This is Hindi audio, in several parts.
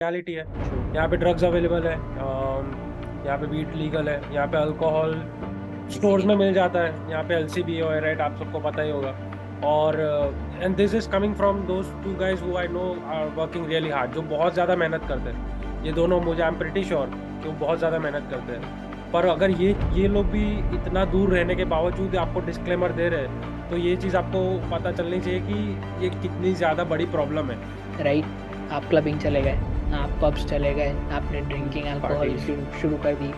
रियलिटी है। यहाँ पे ड्रग्स अवेलेबल है, यहाँ पे वीट लीगल है, यहाँ पे अल्कोहल स्टोर्स में मिल जाता है, यहाँ पे एलसीबी है, राइट, आप सबको पता ही होगा। और and this is coming from those two guys who I know are working really hard, जो बहुत ज़्यादा मेहनत करते हैं। ये दोनों, मुझे आई एम प्रिटी श्योर कि वो बहुत ज़्यादा मेहनत करते हैं। पर अगर ये लोग भी इतना दूर रहने के बावजूद आपको डिस्क्लेमर दे रहे हैं, तो ये चीज़ आपको पता चलनी चाहिए कि ये कितनी ज़्यादा बड़ी प्रॉब्लम है। राइट, आप क्लबिंग चले गए, आप पब्स चले गए, आपने ड्रिंकिंग अल्कोहल शुरू कर दी।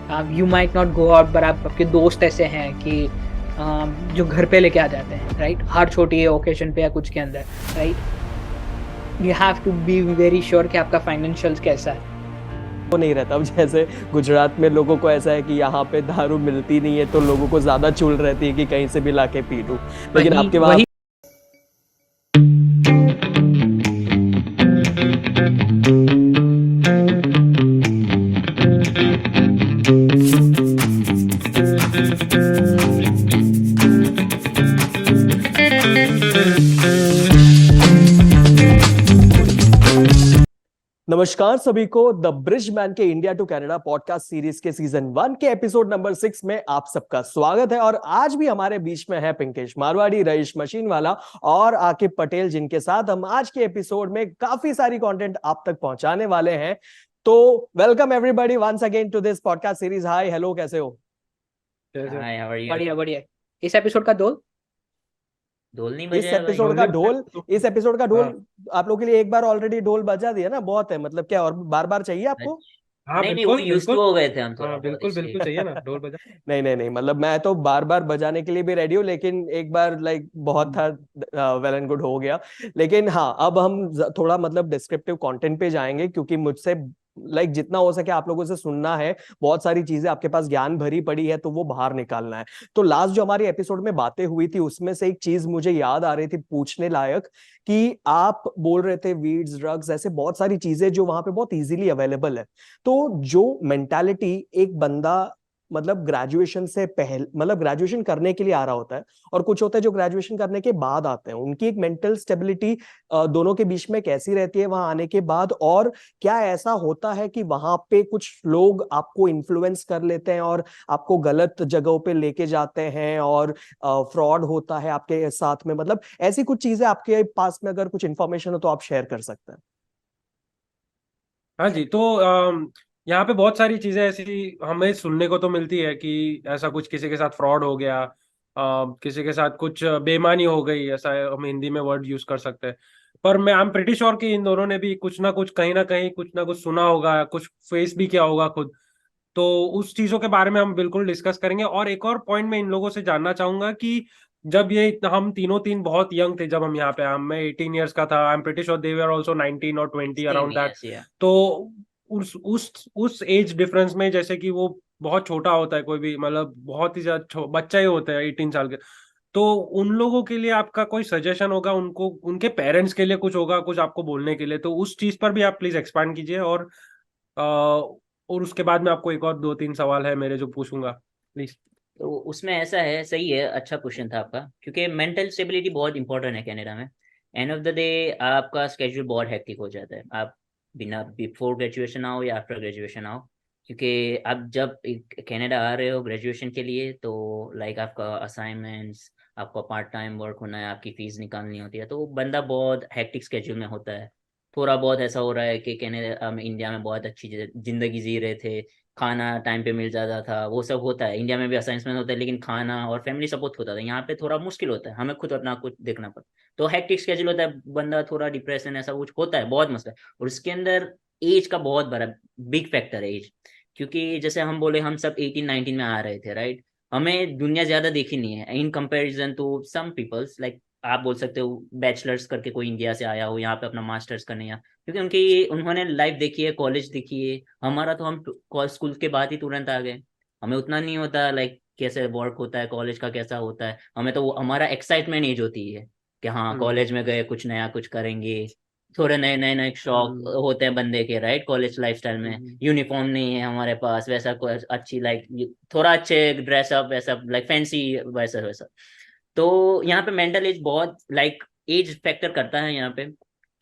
आप you might not go out, पर आपके दोस्त ऐसे हैं कि जो घर पे लेके आ जाते हैं, राइट, हर छोटी ओकेजन पे या कुछ के अंदर, right. You have to be very sure कि आपका फाइनेंशियल कैसा है। वो नहीं रहता। अब जैसे गुजरात में लोगों को ऐसा है कि यहाँ पे दारू मिलती नहीं है, तो लोगों को ज्यादा चुल रहती है कि कहीं से भी लाके पी लूं, लेकिन आपके वहाँ नमस्कार सभी को, द ब्रिज मैन के India to Canada podcast series के सीजन 1 के एपिसोड नंबर 6 में आप सबका स्वागत है। और आज भी हमारे बीच में है पिंकेश मारवाड़ी, रईश मशीनवाला और आकिब पटेल, जिनके साथ हम आज के एपिसोड में काफी सारी कंटेंट आप तक पहुंचाने वाले हैं। तो welcome everybody once again to this podcast series. Hi, hello, कैसे हो? बढ़िया बढ़िया। इस एपिसोड का ढोल नहीं इस बजा है भाई। एपिसोड का ढोल हाँ आप लोग के लिए एक बार ऑलरेडी ढोल बजा दिया ना, बहुत है। मतलब क्या और बार बार चाहिए आपको? हाँ, नहीं नहीं, वो बिल्कुल यूज बिल्कुल। टू हो गए थे हम थोड़ा हाँ, बहुत, बिल्कुल इसलिए। बिल्कुल चाहिए ना ढोल बजा। नहीं नहीं नहीं, मतलब मैं तो बार बार बजाने के लिए भी रेडी हूँ, लेकिन एक बार लाइक बहुत था, वेल एंड गुड हो गया। लेकिन हाँ, अब हम थोड़ा मतलब डिस्क्रिप्टिव कंटेंट पे जाएंगे, क्योंकि मुझसे लाइक जितना हो सके आप लोगों से सुनना है। बहुत सारी चीजें आपके पास ज्ञान भरी पड़ी है, तो वो बाहर निकालना है। तो लास्ट जो हमारी एपिसोड में बातें हुई थी, उसमें से एक चीज मुझे याद आ रही थी पूछने लायक, कि आप बोल रहे थे वीड्स, ड्रग्स, ऐसे बहुत सारी चीजें जो वहां पे बहुत इजीली अवेलेबल है। तो जो मेंटालिटी एक बंदा मतलब ग्रेजुएशन से पहले, मतलब ग्रेजुएशन करने के लिए आ रहा होता है, और कुछ होता है जो ग्रेजुएशन करने के बाद आते हैं, उनकी एक मेंटल स्टेबिलिटी दोनों के बीच में कैसी रहती है वहां आने के बाद? और क्या ऐसा होता है कि वहां पे कुछ लोग आपको इन्फ्लुएंस कर लेते हैं और आपको गलत जगहों पे लेके जाते हैं, और फ्रॉड होता है आपके साथ में? मतलब ऐसी कुछ चीजें आपके पास में अगर कुछ इन्फॉर्मेशन हो तो आप शेयर कर सकते हैं। हाँ जी, तो यहाँ पे बहुत सारी चीजें ऐसी हमें सुनने को तो मिलती है कि ऐसा कुछ किसी के साथ फ्रॉड हो गया, किसी के साथ कुछ बेईमानी हो गई, ऐसा हम हिंदी में वर्ड यूज कर सकते हैं। पर मैं आई एम प्रिटी श्योर कि इन दोनों ने भी कुछ ना कुछ, कहीं ना कहीं कुछ ना कुछ सुना होगा, कुछ फेस भी किया होगा खुद। तो उस चीजों के बारे में हम बिल्कुल डिस्कस करेंगे। और एक और पॉइंट मैं इन लोगों से जानना चाहूंगा कि जब ये हम तीनों तीन बहुत यंग थे, जब हम यहाँ पे, हम मैं 18 ईयर्स का था, I am pretty sure they were also 19 और 20 सेम अराउंड ही दैट। ऐसे है। तो उस एज डिफरेंस में, जैसे कि वो बहुत छोटा होता है कोई भी, मतलब बहुत ही ज्यादा बच्चा ही होता है 18 साल के। तो उन लोगों के लिए आपका कोई सजेशन होगा, उनको, उनके पेरेंट्स के लिए कुछ होगा, कुछ आपको बोलने के लिए, तो उस चीज पर भी आप प्लीज एक्सपांड कीजिए। और उसके बाद में आपको एक और दो तीन सवाल है मेरे जो पूछूंगा, प्लीज। तो उसमें ऐसा है, सही है, अच्छा क्वेश्चन था आपका, क्योंकि मेंटल स्टेबिलिटी बहुत इंपॉर्टेंट है कनाडा में। एंड ऑफ द डे आपका स्केड्यूल बहुत हेक्टिक हो जाता है, आप बिना बिफोर ग्रेजुएशन आओ या आफ्टर ग्रेजुएशन आओ, क्योंकि आप जब कनाडा आ रहे हो ग्रेजुएशन के लिए, तो लाइक आपका असाइनमेंट्स, आपका पार्ट टाइम वर्क होना है, आपकी फीस निकालनी होती है, तो बंदा बहुत हेक्टिक स्केड्यूल में होता है। थोड़ा बहुत ऐसा हो रहा है कि कनाडा इंडिया में बहुत अच्छी जिंदगी जी रहे थे, खाना टाइम पे मिल जाता था, वो सब होता है, इंडिया में भी असाइनमेंट होता है, लेकिन खाना और फैमिली सपोर्ट होता था। यहाँ पे थोड़ा मुश्किल होता है, हमें खुद अपना कुछ देखना पड़ता है, तो हेक्टिक स्केड्यूल होता है, बंदा थोड़ा डिप्रेशन ऐसा कुछ होता है, बहुत मसला है। और इसके अंदर एज का बहुत बड़ा बिग फैक्टर है एज, क्योंकि जैसे हम बोले हम सब 18-19 में आ रहे थे, राइट। हमें दुनिया ज्यादा देखी नहीं है in comparison to some peoples, like आप बोल सकते हो बैचलर्स करके कोई इंडिया से आया हो यहाँ पे अपना मास्टर्स करने, या क्योंकि उनकी उन्होंने लाइफ देखी है, कॉलेज देखी है। हमारा तो हम स्कूल के बाद ही तुरंत आ गए, हमें उतना नहीं होता लाइक कैसे वर्क होता है, कॉलेज का कैसा होता है। हमें तो वो हमारा एक्साइटमेंट एज होती है कि हाँ हम्म। कॉलेज में गए, कुछ नया कुछ करेंगे, थोड़े नए नए नए शौक हम्म। होते हैं बंदे के, राइट। कॉलेज लाइफस्टाइल में हम्म। यूनिफॉर्म नहीं है हमारे पास, वैसा कुछ अच्छी लाइक थोड़ा अच्छे ड्रेसअप वैसा लाइक फैंसी, वैसा वैसा। तो यहाँ पे मेंटल एज बहुत लाइक एज फैक्टर करता है यहाँ पे।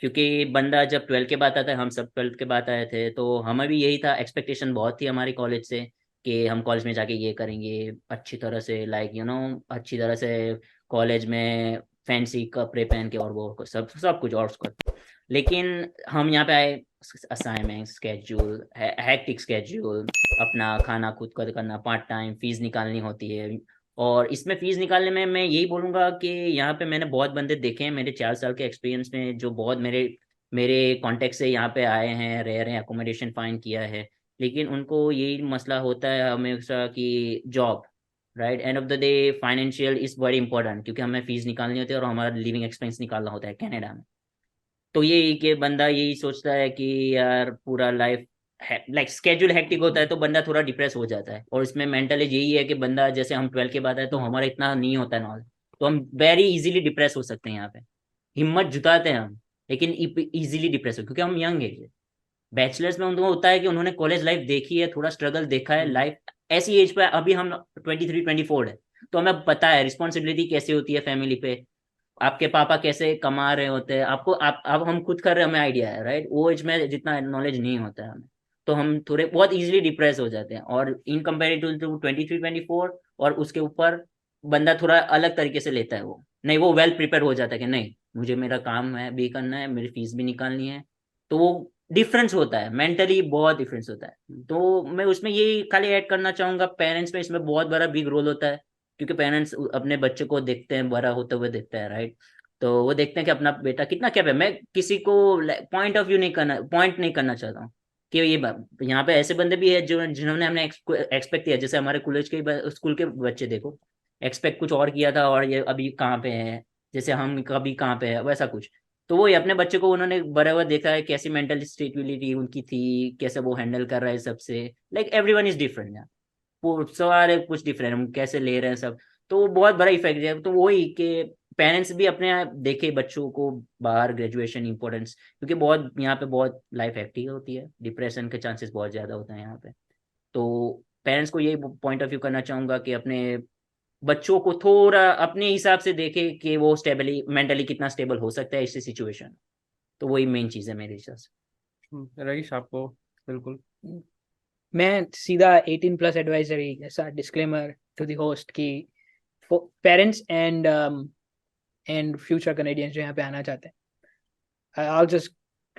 क्योंकि बंदा जब 12 के बाद आता है, हम सब 12 के बाद आए थे, तो हमें भी यही था, एक्सपेक्टेशन बहुत थी हमारी कॉलेज से कि हम कॉलेज में जाके ये करेंगे अच्छी तरह से, लाइक अच्छी तरह से कॉलेज में फैंसी कपड़े पहन के, और वो सब सब कुछ और उसको। लेकिन हम यहाँ पे आए, असाइनमेंट, स्केड्यूल, हैक्टिक स्केड्यूल, अपना खाना खुद का करना, पार्ट टाइम, फीस निकालनी होती है। और इसमें फीस निकालने में मैं यही बोलूंगा कि यहाँ पे मैंने बहुत बंदे देखे हैं मेरे 4 साल के एक्सपीरियंस में, जो बहुत मेरे मेरे कांटेक्ट से यहाँ पे आए हैं, रह रहे हैं, अकोमोडेशन फाइंड किया है, लेकिन उनको यही मसला होता है हमेशा कि job, right, end of the day financial is very important, क्योंकि हमें फीस निकालनी होती है और हमारा लिविंग एक्सपेंस निकालना होता है कनाडा में। तो यही कि बंदा यही सोचता है कि यार पूरा लाइफ लाइक स्केड्यूल हेक्टिक होता है, तो बंदा थोड़ा डिप्रेस हो जाता है। और इसमें मेंटल एज यही है कि बंदा, जैसे हम 12 के बाद है तो हमारा इतना नहीं होता है नॉलेज, तो हम वेरी इजीली डिप्रेस हो सकते हैं यहाँ पे। हिम्मत जुटाते हैं हम, लेकिन इजीली डिप्रेस हो, क्योंकि हम यंग है। बैचलर्स में उनको होता है कि उन्होंने कॉलेज लाइफ देखी है, थोड़ा स्ट्रगल देखा है लाइफ, ऐसी एज पे अभी हम 23-24 है, तो हमें पता है रिस्पॉन्सिबिलिटी कैसे होती है फैमिली पे, आपके पापा कैसे कमा रहे होते हैं, आपको आप अब हम खुद कर रहे हैं, हमें आइडिया है, राइट। वो एज में जितना नॉलेज नहीं होता है हमें, तो हम थोड़े बहुत इजीली डिप्रेस हो जाते हैं। और इन कंपेरेटिव टू 23-24 और उसके ऊपर, बंदा थोड़ा अलग तरीके से लेता है, वो नहीं, वो वेल प्रिपेयर हो जाता है कि नहीं, मुझे मेरा काम है भी करना है, मेरी फीस भी निकालनी है। तो वो डिफरेंस होता है, मेंटली बहुत डिफरेंस होता है। तो मैं उसमें ये खाली ऐड करना चाहूंगा, पेरेंट्स में इसमें बहुत बड़ा बिग रोल होता है, क्योंकि पेरेंट्स अपने बच्चे को देखते हैं, बड़ा होते हुए देखते हैं, राइट। तो वो देखते हैं कि अपना बेटा कितना क्या है। मैं किसी को पॉइंट नहीं करना चाहता हूँ कि ये यहाँ पे ऐसे बंदे भी है जो जिन्होंने हमने एक्सपेक्ट किया, जैसे हमारे कॉलेज के स्कूल के बच्चे देखो, एक्सपेक्ट कुछ और किया था और ये अभी कहाँ पे है, जैसे हम कभी कहाँ पे है, वैसा कुछ। तो वो अपने बच्चे को उन्होंने बराबर देखा है, कैसी मेंटल स्टेबिलिटी उनकी थी, कैसे वो हैंडल कर रहा है सबसे, लाइक एवरीवन इज डिफरेंट, वो सारे कुछ डिफरेंट, हम कैसे ले रहे हैं सब। तो वो बहुत बड़ा इफेक्ट है। तो वही कि पेरेंट्स भी अपने आप देखे बच्चों को बाहर ग्रेजुएशन इंपॉर्टेंस, क्योंकि बहुत यहाँ पे बहुत लाइफ हेक्टिक होती है, डिप्रेशन के चांसेस बहुत ज्यादा होते हैं यहाँ पे। तो पेरेंट्स को यही पॉइंट ऑफ व्यू करना चाहूंगा कि अपने बच्चों को थोड़ा अपने हिसाब से देखे कि वो स्टेबली मेंटली कितना स्टेबल हो सकता है इसी सिचुएशन। तो वही मेन चीज है मेरे हिसाब से। रईस आपको? बिल्कुल। मैं सीधा 18+ एडवाइजरी ऐसा डिस्क्लेमर टू द होस्ट की पेरेंट्स एंड फ्यूचर कनेडियंस जो यहाँ पे आना चाहते हैं, आई जस्ट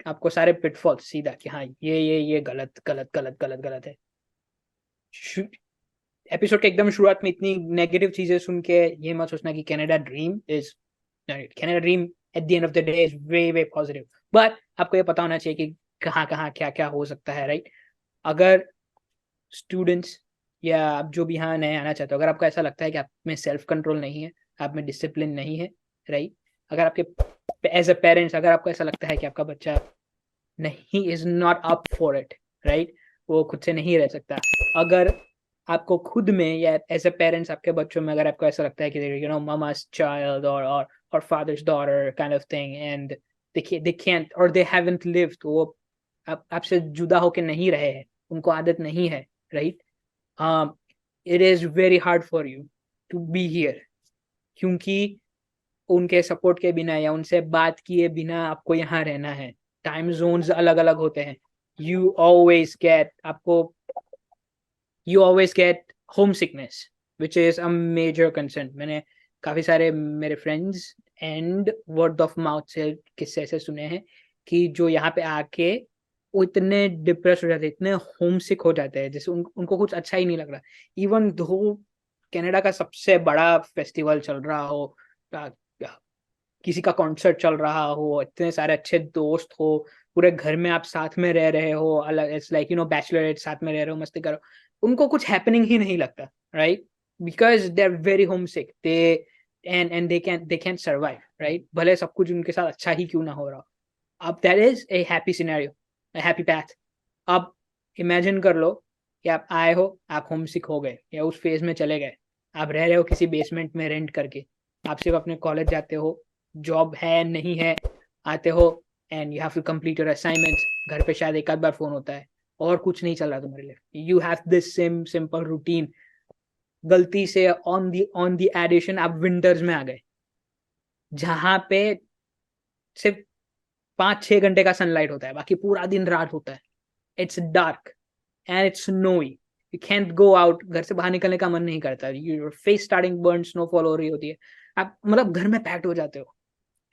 आपको सारे पिटफॉल्स सीधा कि हाँ ये गलत गलत गलत गलत गलत है। एपिसोड के एकदम शुरुआत में इतनी नेगेटिव चीजें सुन के ये मत सोचना कि Canada dream at the end of the day is way way positive, but आपको ये पता होना चाहिए कि कहाँ कहाँ क्या क्या हो सकता है, राइट। अगर स्टूडेंट्स या आप जो भी यहाँ नए आना चाहते हो, अगर आपको ऐसा लगता है कि आप में सेल्फ कंट्रोल नहीं है, आप में डिसिप्लिन नहीं है, राइट, अगर आपके एज अ पेरेंट्स अगर आपको ऐसा लगता है कि आपका बच्चा नहीं is not up for it, right, वो खुद से नहीं रह सकता, अगर आपको खुद में या एज अ पेरेंट्स आपके बच्चों में अगर आपको ऐसा लगता है कि mama's child or father's daughter kind of thing and they can't or they haven't lived, वो आपसे जुदा होके नहीं रहे हैं, उनको आदत नहीं है, right, it is very hard for you to be here, क्योंकि उनके सपोर्ट के बिना या उनसे बात किए बिना आपको यहाँ रहना है। टाइम जोन्स अलग अलग होते हैं, you always get homesickness which is a major concern। मैंने काफी सारे मेरे friends and word of mouth से किस्से ऐसे सुने हैं कि जो यहाँ पे आके वो इतने डिप्रेस हो जाते हैं, इतने होमसिक हो जाते हैं, जैसे उनको कुछ अच्छा ही नहीं लग रहा। इवन दो कनाडा का सबसे बड़ा फेस्टिवल चल रहा हो, किसी का कॉन्सर्ट चल रहा हो, इतने सारे अच्छे दोस्त हो, पूरे घर में आप साथ में रह रहे हो, अलग इट्स लाइक बैचलरेट साथ में रह रहे हो, मस्ती करो, उनको कुछ हैपनिंग ही नहीं लगता, right, because they are very homesick, they and they can survive, right, भले सब कुछ उनके साथ अच्छा ही क्यों ना हो रहा। अब that is a happy scenario, A happy path. अब इमेजिन कर लो कि आप आए हो, आप होमसिक हो गए या उस फेज में चले गए, आप रह रहे हो किसी बेसमेंट में रेंट करके, आप सिर्फ अपने कॉलेज जाते हो, जॉब है नहीं है, आते हो and you have to complete your assignments, घर पे शायद एक आध बार फोन होता है और कुछ नहीं चल रहा तुम्हारे लिए, you have this same simple routine. गलती से ऑन दी एडिशन आप विंटर्स में आ गए, जहां पे सिर्फ 5-6 घंटे का सनलाइट होता है, बाकी पूरा दिन रात होता है, it's dark and it's snowy, you can't go out, घर से बाहर निकलने का मन नहीं करता, your phase starting burn, snowfall हो रही होती है, आप मतलब घर में पैक्ड हो जाते हो,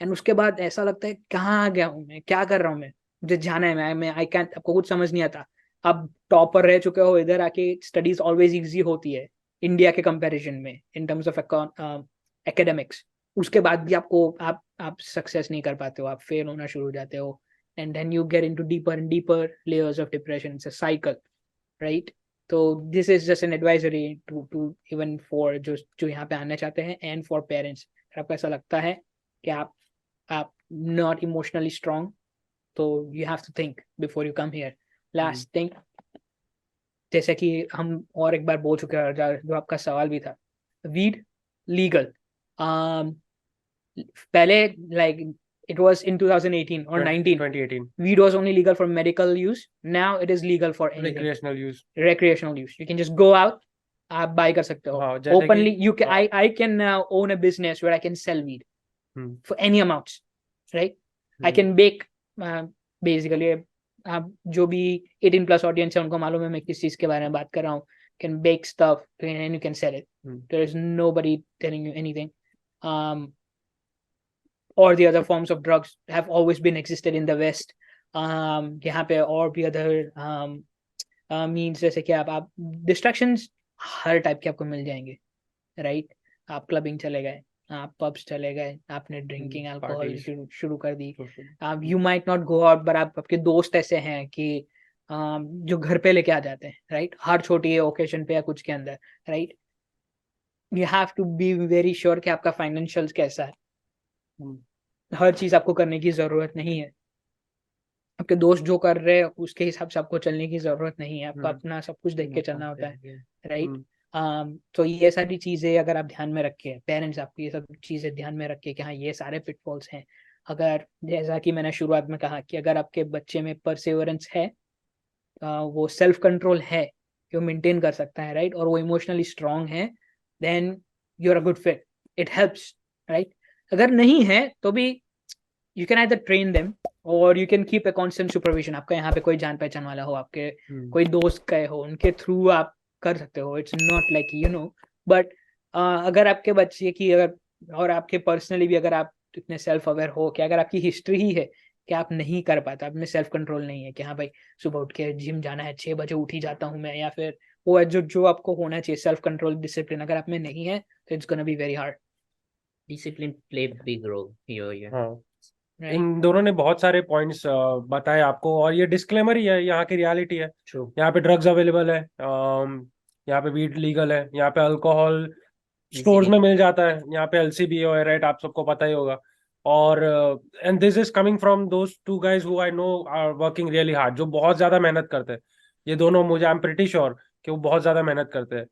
एंड उसके बाद ऐसा लगता है कहाँ आ गया हूँ मैं, क्या कर रहा हूँ मैं, मुझे जाना है, मैं आई कैंट, आपको कुछ समझ नहीं आता, आप टॉपर रह चुके हो, इधर आके स्टडीज ऑलवेज इजी होती है इंडिया के कंपैरिजन में इन टर्म्स ऑफ एकेडमिक्स, उसके बाद भी आपको आप सक्सेस नहीं कर पाते हो, आप फेल होना शुरू हो जाते हो, and then you get into deeper and deeper layers of depression, it's a cycle, right? तो this is just an advisory to even for जो यहाँ पे आना चाहते हैं एंड फॉर पेरेंट्स, अगर आपको ऐसा लगता है कि आप नॉट इमोशनली स्ट्रांग, तो you have to think before you come here. Last thing, जैसे कि हम और एक बार बोल चुके हैं, जो आपका सवाल भी था, वीड लीगल, पहले like it was in 2018 or 19, 2018 weed was only legal for medical use, now it is legal for anything, recreational use. you can just go out, आप buy कर सकते हो हाँ, जैसे कि- openly, you can I can own a business where I can sell weed for any amounts, right? I can bake, basically जो भी 18 plus audience है उनको मालूम है मैं किस चीज के बारे में बात कर रहा हूँ, can bake stuff and you can sell it, there is nobody telling you anything, or the other forms of drugs have always been existed in the West, यहाँ पे और भी other means, जैसे कि आप distractions हर टाइप के आपको मिल जाएंगे, राइट? आप क्लबिंग चले गए, आप पब्स चले गए, आपने ड्रिंकिंग अल्कोहल शुरू कर दी, आप you might not go out, but आपके दोस्त ऐसे हैं कि जो घर पे लेके आ जाते हैं, राइट? हर छोटी ओकेजन पे या कुछ के अंदर, right? You have to be very sure कि आपका फाइनेंशियल कैसा है, हर चीज आपको करने की जरूरत नहीं है, आपके दोस्त जो कर रहे हैं उसके हिसाब से आपको चलने की जरूरत नहीं है, आपको अपना सब कुछ देख के चलना होता है, राइट? तो ये सारी चीजें अगर आप ध्यान में रखें, पेरेंट्स आपको ये सब चीजें ध्यान में रखें कि हाँ ये सारे पिटफॉल्स हैं, अगर जैसा कि मैंने शुरुआत में कहा कि अगर आपके बच्चे में परसिवरेंस है, वो सेल्फ कंट्रोल है कि वो मेंटेन कर सकता है, राइट? और वो इमोशनली स्ट्रांग है, then you are a good fit, it helps, right? अगर नहीं है तो भी you can either train them or you can keep a constant supervision, आपका यहाँ पे कोई जान पहचान वाला हो, आपके कोई दोस्त गए हो, उनके थ्रू आप कर सकते हो, it's not like you know, but अगर आपके बच्चे की अगर और आपके पर्सनली भी अगर आप इतने सेल्फ अवेयर हो कि अगर आपकी हिस्ट्री ही है कि आप नहीं कर पाते, आप में सेल्फ कंट्रोल नहीं है कि हाँ भाई सुबह उठ के जिम जाना है, 6 बजे उठ ही जाता हूँ मैं, या फिर वो है जो आपको होना चाहिए सेल्फ कंट्रोल डिसिप्लिन, अगर आप में नहीं है तो it's gonna be very hard. Discipline play big role here. हाँ, इन दोनों ने बहुत सारे पॉइंट्स बताए आपको, और ये डिस्क्लेमर ही है, यहाँ की रियलिटी है। यहाँ पे ड्रग्स अवेलेबल है, यहाँ पे वीड लीगल है, यहाँ पे अल्कोहल स्टोर्स में मिल जाता है, यहाँ पे LCBO है, राइट? आप सबको पता ही होगा। और and this is coming from those two guys who I know are working really hard, जो बहुत ज्यादा मेहनत करते हैं। ये दोनों, मुझे आई एम प्रिटी श्योर कि वो बहुत ज्यादा मेहनत करते हैं।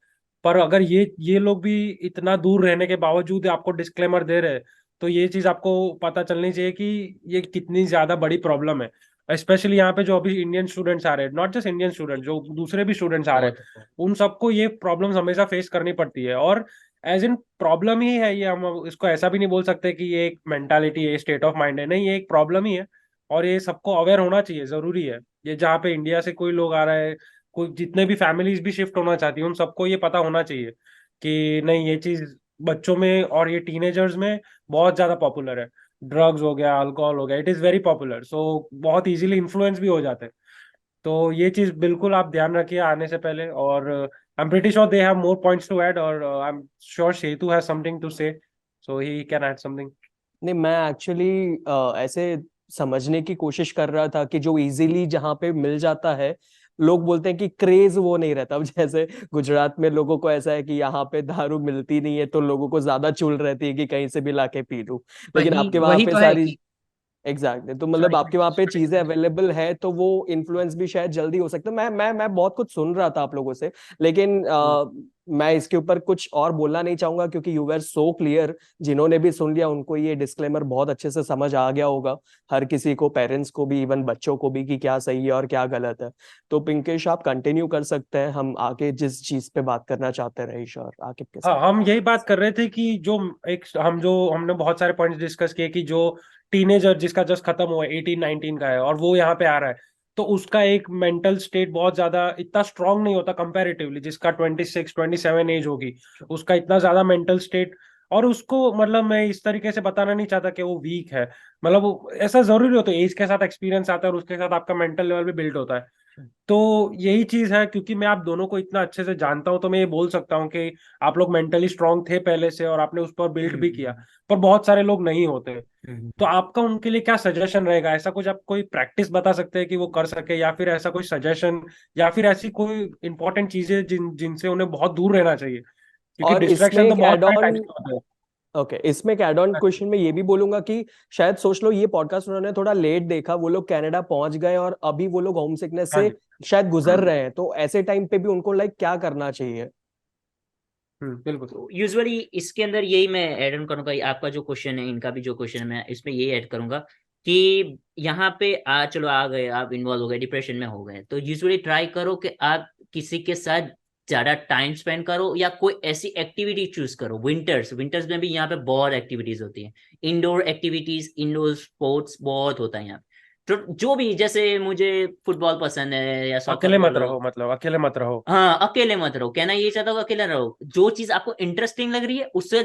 पर अगर ये लोग भी इतना दूर रहने के बावजूद आपको डिस्क्लेमर दे रहे हैं, तो ये चीज आपको पता चलनी चाहिए कि ये कितनी ज्यादा बड़ी प्रॉब्लम है। स्पेशली यहाँ पे जो अभी इंडियन स्टूडेंट्स आ रहे हैं, नॉट जस्ट इंडियन स्टूडेंट, जो दूसरे भी स्टूडेंट्स आ रहे हैं, उन सबको ये प्रॉब्लम्स हमेशा फेस करनी पड़ती है। और एज इन प्रॉब्लम ही है ये, हम इसको ऐसा भी नहीं बोल सकते कि ये एक मेंटालिटी है, स्टेट ऑफ माइंड है, नहीं, ये एक प्रॉब्लम ही है। और ये सबको अवेयर होना चाहिए, जरूरी है। ये जहाँ पे इंडिया से कोई लोग आ रहा है, कोई जितने भी फैमिलीज भी शिफ्ट होना चाहती है, उन सबको ये पता होना चाहिए कि नहीं, ये चीज बच्चों में और ये टीनेजर्स में बहुत ज्यादा पॉपुलर है। ड्रग्स हो गया, अल्कोहल हो गया, इट इज वेरी पॉपुलर, सो बहुत इजीली इन्फ्लुएंस भी हो जाते हैं। तो ये चीज बिल्कुल आप ध्यान रखिए आने से पहले। और I am pretty sure they have more points to add, और I am sure Setu has something to say, so he can add something. नहीं, मैं एक्चुअली ऐसे समझने की कोशिश कर रहा था कि जो इजीली जहाँ पे मिल जाता है, लोग बोलते हैं कि क्रेज वो नहीं रहता। अब जैसे गुजरात में लोगों को ऐसा है कि यहाँ पे दारू मिलती नहीं है, तो लोगों को ज्यादा चुल रहती है कि कहीं से भी लाके पी लूं, लेकिन आपके वहां पे तो सारी एग्जैक्टली तो मतलब आपके वहां पे sorry, चीजें अवेलेबल है, तो वो इन्फ्लुएंस भी शायद जल्दी हो सकता है। मैं बहुत कुछ सुन रहा था आप लोगों से, लेकिन मैं इसके ऊपर कुछ और बोलना नहीं चाहूंगा, क्योंकि यू वर सो क्लियर। जिन्होंने भी सुन लिया उनको ये डिस्क्लेमर बहुत अच्छे से समझ आ गया होगा, हर किसी को, पेरेंट्स को भी, इवन बच्चों को भी, कि क्या सही है और क्या गलत है। तो पिंकेश आप कंटिन्यू कर सकते हैं, हम आगे जिस चीज पे बात करना चाहते हैं रहीश और आकिब के हाँ, साथ। हम यही बात कर रहे थे कि जो हमने बहुत सारे पॉइंट्स डिस्कस किए कि जो टीनेजर जिसका जस्ट खत्म हुआ है 18-19 का है और वो यहाँ पे आ रहा है, तो उसका एक मेंटल स्टेट बहुत ज्यादा इतना स्ट्रांग नहीं होता कंपैरेटिवली, जिसका 26-27 एज होगी उसका इतना ज्यादा मेंटल स्टेट। और उसको मतलब मैं इस तरीके से बताना नहीं चाहता कि वो वीक है, मतलब ऐसा जरूरी होता है, एज के साथ एक्सपीरियंस आता है और उसके साथ आपका मेंटल लेवल भी बिल्ड होता है। तो यही चीज है, क्योंकि मैं आप दोनों को इतना अच्छे से जानता हूं तो मैं ये बोल सकता हूँ कि आप लोग मेंटली स्ट्रांग थे पहले से और आपने उस पर बिल्ड भी किया, पर बहुत सारे लोग नहीं होते। तो आपका उनके लिए क्या सजेशन रहेगा? ऐसा कुछ आप कोई प्रैक्टिस बता सकते हैं कि वो कर सके, या फिर ऐसा कोई सजेशन, या फिर ऐसी कोई इंपॉर्टेंट चीजें जिनसे उन्हें बहुत दूर रहना चाहिए, क्योंकि और इसमें डिस्ट्रैक्शन तो एक बहुत एड सारे ऑन टाइप के होते हैं। ओके, इसमें एक एड ऑन क्वेश्चन में ये भी बोलूंगा कि शायद सोच लो ये पॉडकास्ट उन्होंने थोड़ा लेट देखा, वो लोग कनाडा पहुंच गए और अभी वो लोग होम सिकनेस हाँ से जी। शायद गुजर रहे हैं, तो ऐसे टाइम पे भी उनको लाइक क्या करना चाहिए? बिल्कुल। यूजुअली इसके अंदर यही मैं ऐड ऑन करूंगा, आपका जो क्वेश्चन है, इनका भी जो क्वेश्चन है, मैं इसमें यही ऐड करूंगा कि यहाँ पे चलो आ गए, आप इन्वॉल्व हो गए, डिप्रेशन में हो गए, तो यूजुअली ट्राई करो कि आप किसी के साथ ज्यादा टाइम स्पेंड करो या कोई ऐसी एक्टिविटी चूज करो। विंटर्स में भी यहाँ पे बहुत एक्टिविटीज होती हैं, इंडोर एक्टिविटीज, इंडोर स्पोर्ट्स बहुत होता है यहाँ पे। तो जो भी, जैसे मुझे फुटबॉल पसंद है या सॉकर अकेले मत बोलो, रहो, मतलब अकेले मत रहो। हाँ अकेले मत रहो, कहना ये चाहता हूँ अकेले रहो, जो चीज आपको इंटरेस्टिंग लग रही है उससे।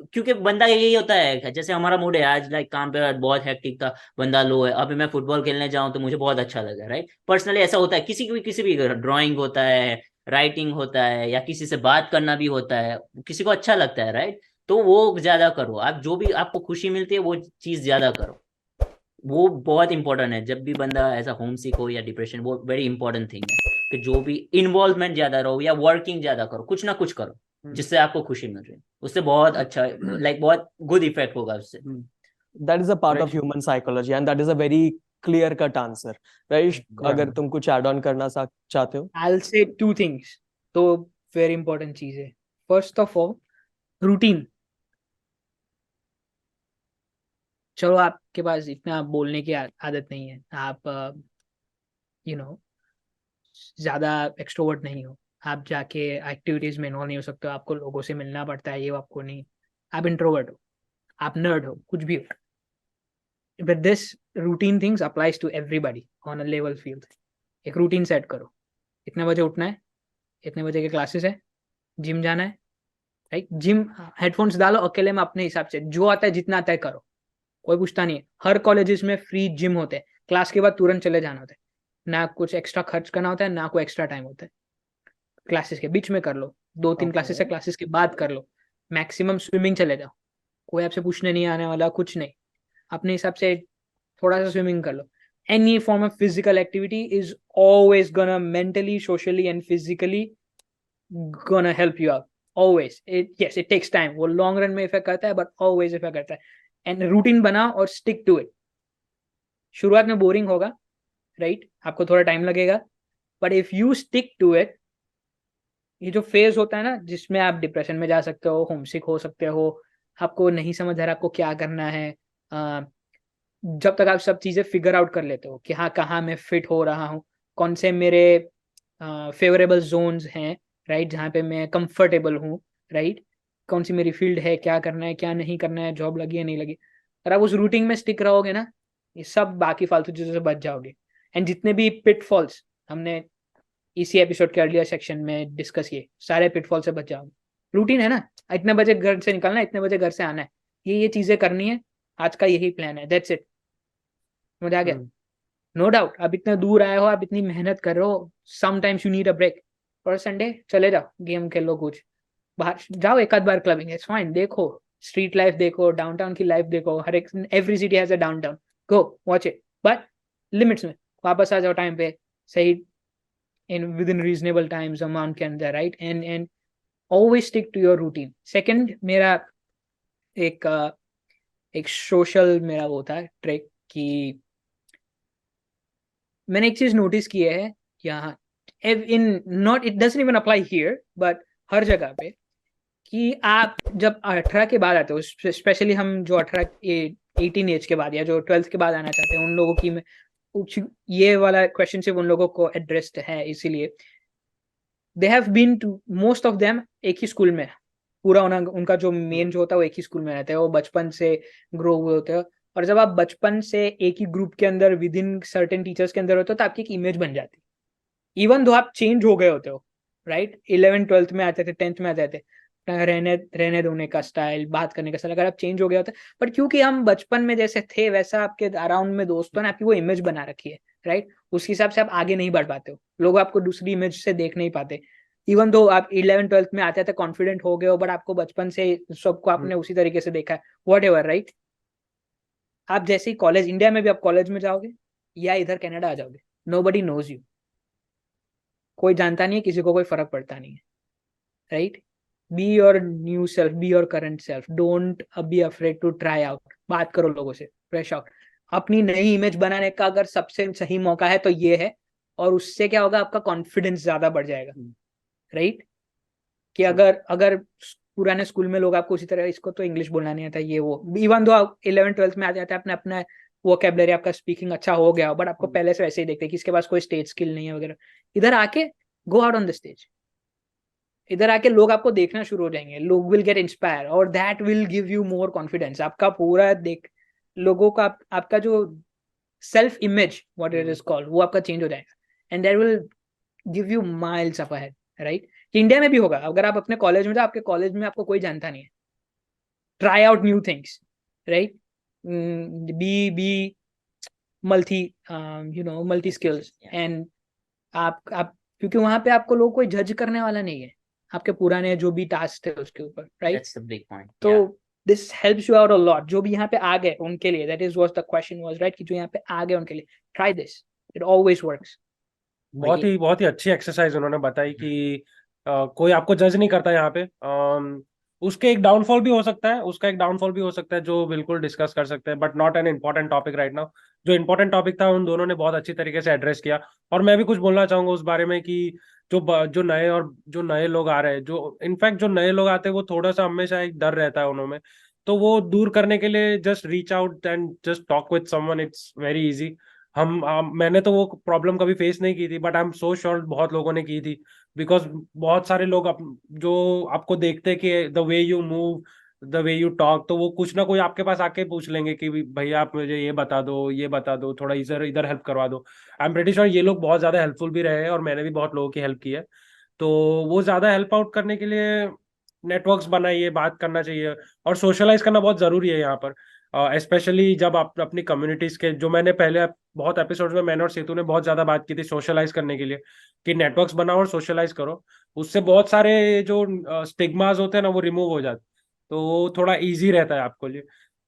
क्योंकि बंदा यही होता है, जैसे हमारा मूड है आज, लाइक काम पे बहुत हेक्टिक था, बंदा लो है, अभी मैं फुटबॉल खेलने जाऊं तो मुझे बहुत अच्छा लगा, राइट? पर्सनली ऐसा होता है, किसी भी ड्राइंग होता है, राइटिंग होता है, या किसी से बात करना भी होता है, किसी को अच्छा लगता है, राइट? तो वो ज्यादा करो, आप जो भी आपको खुशी मिलती है वो चीज ज्यादा करो। वो बहुत इंपॉर्टेंट है, जब भी बंदा ऐसा होम सिक हो या डिप्रेशन, वो वेरी इंपॉर्टेंट थिंग है कि जो भी इन्वॉल्वमेंट ज्यादा रहो या वर्किंग ज्यादा करो, कुछ ना कुछ करो जिससे आपको खुशी मिल रही है, उससे बहुत अच्छा, लाइक बहुत गुड इफेक्ट होगा उससे। That is a part of right. Human psychology and that is a very clear cut answer. Raish, अगर तुम कुछ ऐड ऑन करना चाहते हो? I'll say two things. तो very important चीज है. First of all, routine. चलो आपके पास इतना बोलने की आदत नहीं है, आप यू नो ज्यादा एक्सट्रोवर्ट नहीं हो, आप जाके एक्टिविटीज में इन्वॉल्व नहीं हो सकते हो, आपको लोगों से मिलना पड़ता है, ये आपको नहीं, आप इंट्रोवर्ट हो, आप नर्ड हो, कुछ भी हो, but this routine things applies to everybody on a level field. एक रूटीन सेट करो, इतने बजे उठना है, इतने बजे के क्लासेस है, जिम जाना है, राइट? जिम हेडफोन्स डालो, अकेले में अपने हिसाब से जो आता है जितना आता है करो, कोई पूछता नहीं है। हर कॉलेजेस में फ्री जिम होते हैं, क्लास के बाद तुरंत चले जाना होता है, ना कुछ एक्स्ट्रा खर्च करना होता है, ना कोई एक्स्ट्रा टाइम होता है। क्लासेस के बीच में कर लो, 2-3 क्लासेस है, क्लासेस के बाद कर लो। मैक्सिमम स्विमिंग चले जाओ, कोई आपसे पूछने नहीं आने वाला, कुछ नहीं, अपने हिसाब से थोड़ा सा स्विमिंग कर लो। Any form of physical activity is always gonna mentally, socially and physically gonna help you out, always. Yes, it takes time, वो लॉन्ग रन में इफेक्ट करता है, बट ऑलवेज इफेक्ट करता है। एंड रूटीन बनाओ और स्टिक टू इट। शुरुआत में बोरिंग होगा, राइट? आपको थोड़ा टाइम लगेगा, but if you stick to it, ये जो फेज होता है ना जिसमें आप डिप्रेशन में जा सकते हो, होमसिक हो सकते हो, आपको नहीं समझ आ रहा आपको क्या करना है, जब तक आप सब चीजें फिगर आउट कर लेते हो कि हाँ कहाँ मैं फिट हो रहा हूँ, कौन से मेरे फेवरेबल जोन्स हैं, राइट, जहाँ पे मैं कंफर्टेबल हूँ, राइट, कौन सी मेरी फील्ड है, क्या करना है क्या नहीं करना है, जॉब लगी है नहीं लगी, अगर आप उस रूटीन में स्टिक रहोगे ना, ये सब बाकी फालतू चीजों से बच जाओगे। एंड जितने भी पिटफॉल्स हमने इसी एपिसोड के अर्लियर सेक्शन में डिस्कस किए, सारे पिटफॉल से बच जाओगे। रूटीन है ना, इतने बजे घर से निकलना है, इतने बजे घर से आना है, ये चीजें करनी है, आज का यही प्लान है, दैट्स इट। समझ आ गया? नो डाउट, आप इतना दूर आए हो, आप इतनी मेहनत कर रहे हो, sometimes you need a break. और संडे चले जाओ, गेम खेल लो, कुछ बाहर जाओ, एक आध बार क्लबिंग, इट्स फाइन, देखो स्ट्रीट लाइफ, देखो डाउनटाउन की लाइफ, देखो हर एक, every city has a downtown, go watch it, but limits में। वापस आ जाओ टाइम पे, सही, in within reasonable times amount के अंदर, right? And always stick to your routine. Second, मेरा एक सोशल मेरा वो था ट्रिक कि मैंने एक चीज नोटिस की है यहाँ, in not, it doesn't even apply here, but हर जगह पे, कि आप जब 18 के बाद आते हो, स्पेशली हम जो 18 एज के बाद या जो 12th के बाद आना चाहते हैं, उन लोगों की मैं ये वाला क्वेश्चन सिर्फ उन लोगों को एड्रेस्ड है, इसीलिए they have been to, most of them एक ही स्कूल में, पूरा उनका जो मेन जो होता है वो एक ही स्कूल में रहता है, वो बचपन से ग्रो हुए होते हैं, और जब आप बचपन से एक ही ग्रुप के अंदर विद इन सर्टेन टीचर्स के अंदर होते हो तो आपकी एक इमेज बन जाती है, इवन दो आप चेंज हो गए होते हो, राइट? 11th 12th में आते थे, 10th में आते थे, रहने रहने धोने का स्टाइल, बात करने का स्टाइल अगर आप चेंज हो गया होता है, बट क्योंकि हम बचपन में जैसे थे वैसा आपके अराउंड में दोस्तों ने आपकी वो इमेज बना रखी है, राइट? उस हिसाब से आप आगे नहीं बढ़ पाते हो, लोग आपको दूसरी इमेज से देख नहीं पाते। इवन दो आप 11th 12th में आते थे कॉन्फिडेंट हो गए हो, बट आपको बचपन से सबको आपने उसी तरीके से देखा है, वॉट एवर, राइट? आप जैसे ही कॉलेज, इंडिया में भी आप कॉलेज में जाओगे या इधर कनाडा आ जाओगे, नोबडी नोज यू, कोई जानता नहीं है, किसी को कोई फर्क पड़ता नहीं है, right? Be your new self, be your current self, don't be afraid to try out, बात करो लोगों से, फ्रेश आउट। अपनी नई इमेज बनाने का अगर सबसे सही मौका है तो ये है, और उससे क्या होगा, आपका कॉन्फिडेंस ज्यादा बढ़ जाएगा, राइट? कि अगर पुराने स्कूल में लोग आपको उसी तरह, इसको तो इंग्लिश बोलना नहीं आता, ये वो, इवन दो आप 11th 12th में आ जाते हैं, अपने अपना वोकैबुलरी, आपका स्पीकिंग अच्छा हो गया, बट आपको पहले से वैसे ही देखते हैं कि इसके पास कोई स्टेज स्किल नहीं है वगैरह। इधर आके go out on the stage, इधर आके लोग आपको देखना शुरू हो जाएंगे, लोग विल गेट इंस्पायर, और that will give you more confidence. आपका पूरा देख लोगों का आपका जो self image, what it is called, वो आपका चेंज हो जाएगा, and that will give you miles up ahead, right? India में भी होगा, अगर आप अपने कॉलेज में जाओ, आपके कॉलेज में आपको कोई जानता नहीं है, try out new things, right? Be multi multi skills, and आप क्योंकि वहां पे आपको लोग कोई जज करने वाला नहीं है, आपके पुराने जो भी टास्क थे उसके ऊपर, right? That's the big point. तो Yeah. This helps you out a lot. जो भी यहाँ पे आ गए उनके लिए, that is what the question was, right? कि जो यहाँ पे आ गए उनके लिए, try this, it always works. बहुत ही अच्छी एक्सरसाइज उन्होंने बताई कि कोई आपको जज नहीं करता यहाँ पे। उसके एक डाउनफॉल भी हो सकता है, उसका एक डाउनफॉल भी हो सकता है जो बिल्कुल डिस्कस कर सकते हैं, but not an important topic right now. जो इम्पोर्टेंट टॉपिक था उन दोनों ने बहुत अच्छी तरीके से एड्रेस किया। और मैं भी कुछ बोलना चाहूंगा उस बारे में कि जो नए लोग आ रहे हैं, जो इनफैक्ट जो नए लोग आते हैं वो थोड़ा सा हमेशा एक डर रहता है उन्होंने, तो वो दूर करने के लिए just reach out and just talk with someone, it's very easy. मैंने तो वो प्रॉब्लम कभी फेस नहीं की थी, but I am so sure बहुत लोगों ने की थी, बिकॉज बहुत सारे लोग जो आपको देखते हैं कि the way you move, the way you talk, तो वो कुछ ना कोई आपके पास आके पूछ लेंगे कि भैया आप मुझे ये बता दो, ये बता दो, थोड़ा इधर इधर हेल्प करवा दो। आई एम प्रेटी श्योर ये लोग बहुत ज्यादा हेल्पफुल भी रहे हैं, और मैंने भी बहुत लोगों की हेल्प की है। तो वो ज्यादा हेल्प आउट करने के लिए नेटवर्क्स बनाइए, बात करना चाहिए, और सोशलाइज करना बहुत जरूरी है यहाँ पर। स्पेशली जब आप अपनी कम्युनिटीज के, जो मैंने पहले बहुत एपिसोड्स में मैंने और सेतु ने बहुत ज्यादा बात की थी सोशलाइज करने के लिए, कि नेटवर्क्स बनाओ और सोशलाइज करो, उससे बहुत सारे जो स्टिग्मास होते हैं ना वो रिमूव हो जाते, तो वो थोड़ा इजी रहता है आपको लिए।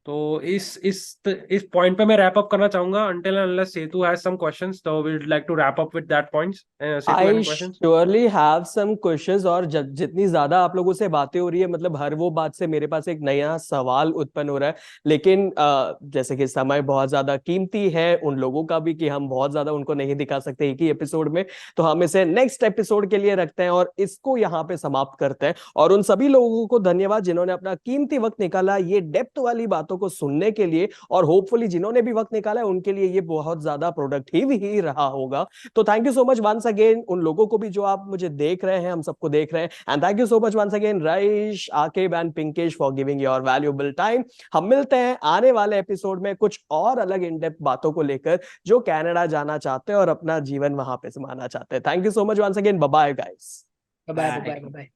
तो इस पॉइंट पे मैं रैप अप करना चाहूंगा, until and unless Setu has some questions, so we would like to wrap up with that points. Setu, I any questions? Surely have some questions, और जितनी ज्यादा आप लोगों से बातें हो रही है, मतलब हर वो बात से मेरे पास एक नया सवाल उत्पन्न हो रहा है। लेकिन जैसे कि समय बहुत ज्यादा कीमती है उन लोगों का भी, कि हम बहुत ज्यादा उनको नहीं दिखा सकते एक ही एपिसोड में, तो हम इसे नेक्स्ट एपिसोड के लिए रखते हैं और इसको यहाँ पे समाप्त करते हैं। और उन सभी लोगों को धन्यवाद जिन्होंने अपना कीमती वक्त निकाला ये डेप्थ वाली बातों को सुनने के लिए, और होपफुली जिन्होंने भी वक्त निकाला है उनके लिए ये बहुत ज्यादा प्रोडक्टिव ही रहा होगा। तो thank you so much once again उन लोगों को भी जो आप मुझे देख रहे हैं, हम सबको देख रहे हैं, and thank you so much once again Raish, Aqib and Pinkesh for giving your valuable time. हम मिलते हैं आने वाले एपिसोड में कुछ और अलग इन डेप्थ बातों को लेकर, जो कनाडा जाना चाहते हैं और अपना जीवन वहां पे समाना चाहते हैं। Thank you so much once again, bye bye guys. Bye bye bye.